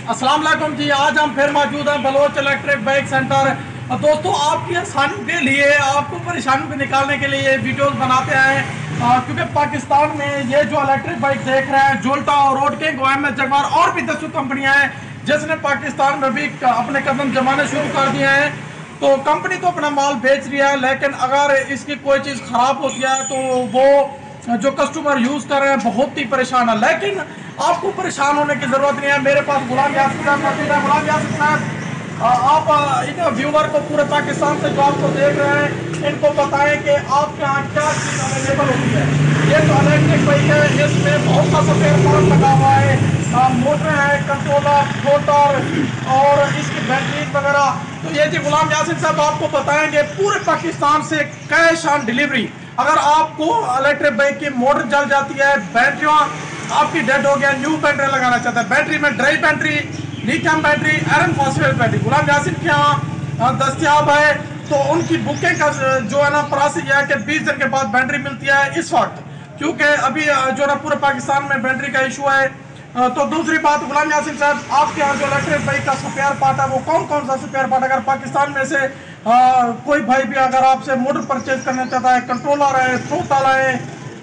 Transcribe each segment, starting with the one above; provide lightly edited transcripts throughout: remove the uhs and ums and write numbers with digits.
अस्सलाम वालेकुम जी। आज हम फिर मौजूद हैं बलोच इलेक्ट्रिक बाइक सेंटर। दोस्तों, आपकी आसानी के लिए, आपको परेशानी को निकालने के लिए ये वीडियोस बनाते हैं, क्योंकि पाकिस्तान में ये जो इलेक्ट्रिक बाइक देख रहे हैं, जोल्टा और रोड किंग, OMS जगवार और भी 10 कंपनियां हैं जिसने पाकिस्तान में भी अपने कदम जमाने शुरू कर दिए हैं। तो कंपनी तो अपना माल बेच रही है, लेकिन अगर इसकी कोई चीज़ ख़राब होती है तो वो जो कस्टमर यूज़ कर रहे हैं बहुत ही परेशान है। लेकिन आपको परेशान होने की ज़रूरत नहीं है। मेरे पास गुलाम यासिर साहब मौजूद है। गुलाम यासिर साहब, आप इन व्यूवर को पूरे पाकिस्तान से जो आपको देख रहे हैं, इनको बताएं कि आपके यहाँ क्या चीज़ अवेलेबल होती है। ये तो इलेक्ट्रिक बाइक है, इसमें बहुत सा स्पेयर पार्ट लगा हुआ है, मोटर है, कंट्रोलर, मोटर और इसकी बैटरी वगैरह। तो ये जी गुलाम यासिर साहब आपको बताएंगे पूरे पाकिस्तान से कैश ऑन डिलीवरी। अगर आपको इलेक्ट्रिक बाइक की मोटर जल जाती है, बैटरियाँ आपकी डेड हो गया, न्यू बैटरी लगाना चाहता है, बैटरी में dry battery, lithium battery, iron phosphate battery Ghulam Yasir के यहाँ दस्तियाब है। तो उनकी बुकिंग का जो है ना प्रोसेस यह है कि 20 दिन के बाद बैटरी मिलती है इस वक्त, क्योंकि अभी जो ना पूरे पाकिस्तान में बैटरी का इशू है। तो दूसरी बात गुलाम यासिर साहब, आपके यहाँ जो इलेक्ट्रिक बाइक का स्पेयर पार्ट है वो कौन कौन सा स्पेयर पार्ट, अगर पाकिस्तान में से कोई भाई भी अगर आपसे मोटर परचेज करना चाहता है, कंट्रोलर है, थ्रोटल है,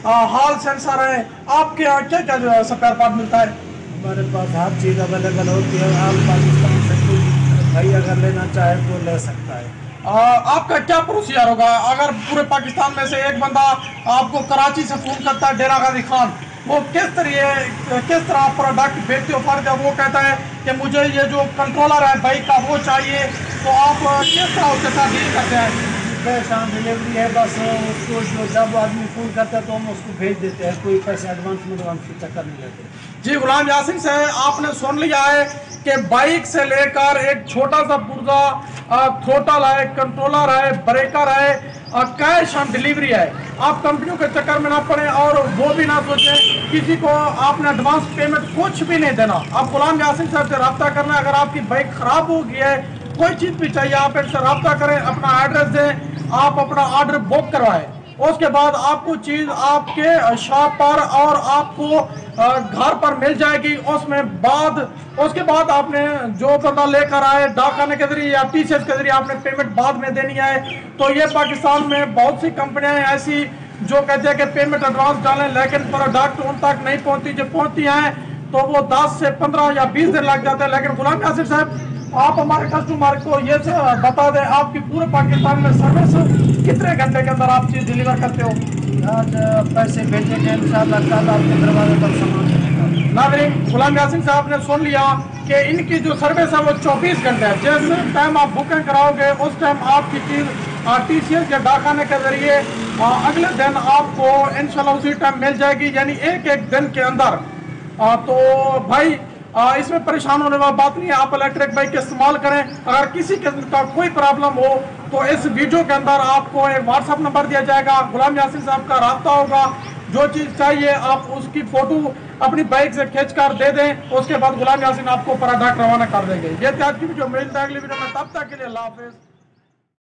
हॉल सेंसर है, आपके यहाँ क्या क्या स्पेयर पार्ट मिलता है? हमारे पास हर चीज़ अवेलेबल होती है। आप पाकिस्तान से कोई भाई अगर लेना चाहे तो ले सकता है। आपका क्या प्रोसीजर होगा अगर पूरे पाकिस्तान में से एक बंदा आपको कराची से फ़ोन करता है, डेरा गाजी खान, वो किस तरह प्रोडक्ट बेचते हो? फर्ज है वो कहता है कि मुझे ये जो कंट्रोलर है बाइक का वो चाहिए, तो आप किस तरह उसके साथ डील करते हैं? कैश ऑन डिलीवरी है, बस उसको जो जब आदमी फ़ोन करता है तो हम उसको भेज देते हैं, कोई पैसे एडवांस की चक्कर नहीं लेते। जी गुलाम यासिर से आपने सुन लिया है कि बाइक से लेकर एक छोटा सा पुर्जा, थ्रोटल है, कंट्रोलर है, ब्रेकर है, कैश ऑन डिलीवरी है। आप कंपनियों के चक्कर में ना पड़े और वो भी ना सोचें किसी को आपने एडवांस पेमेंट कुछ भी नहीं देना। आप गुलाम यासिर साहब से रब्ता करना है। अगर आपकी बाइक ख़राब हो गई है, कोई चीज़ भी चाहिए, आप इनसे रब्ता करें, अपना एड्रेस दें, आप अपना ऑर्डर बुक करवाएं। उसके बाद आपको चीज़ आपके शॉप पर और आपको घर पर मिल जाएगी। उसके बाद आपने जो बंदा लेकर आए डाकखाने के जरिए या TCS के जरिए आपने पेमेंट बाद में देनी है। तो ये पाकिस्तान में बहुत सी कंपनियां ऐसी जो कहते हैं कि पेमेंट एडवांस डालें, लेकिन प्रोडक्ट उन तक नहीं पहुंचती। जो पहुंचती हैं तो वो 10 से 15 या 20 दिन लग जाते हैं। लेकिन गुलाम यासिर साहब, आप हमारे कस्टमर को ये बता दें, आपकी पूरे पाकिस्तान में सर्विस कितने घंटे के अंदर आप चीज़ डिलीवर करते हो? आज पैसे भेजेंगे इंशाल्लाह कल आपके दरवाजे तक सामान मिलेगा। नाज़रीन, गुलाम यासिर साहब ने सुन लिया कि इनकी जो सर्विस है वो 24 घंटे है। जिस टाइम आप बुकिंग कराओगे उस टाइम आपकी चीज़ TCS या डाकखाने के जरिए अगले दिन आपको इंशाल्लाह उसी टाइम मिल जाएगी, यानी एक दिन के अंदर। तो भाई इसमें परेशान होने वाली बात नहीं है। आप इलेक्ट्रिक बाइक इस्तेमाल करें। अगर किसी किस्म का कोई प्रॉब्लम हो तो इस वीडियो के अंदर आपको एक WhatsApp नंबर दिया जाएगा, गुलाम यासिर साहब का राब्ता होगा। जो चीज़ चाहिए आप उसकी फ़ोटो अपनी बाइक से खींच कर दे दें, उसके बाद गुलाम यासिर आपको प्रोडक्ट रवाना कर देंगे। ये आज की वीडियो, मिलते हैं अगली वीडियो में, तब तक के लिए अल्लाह हाफिज़।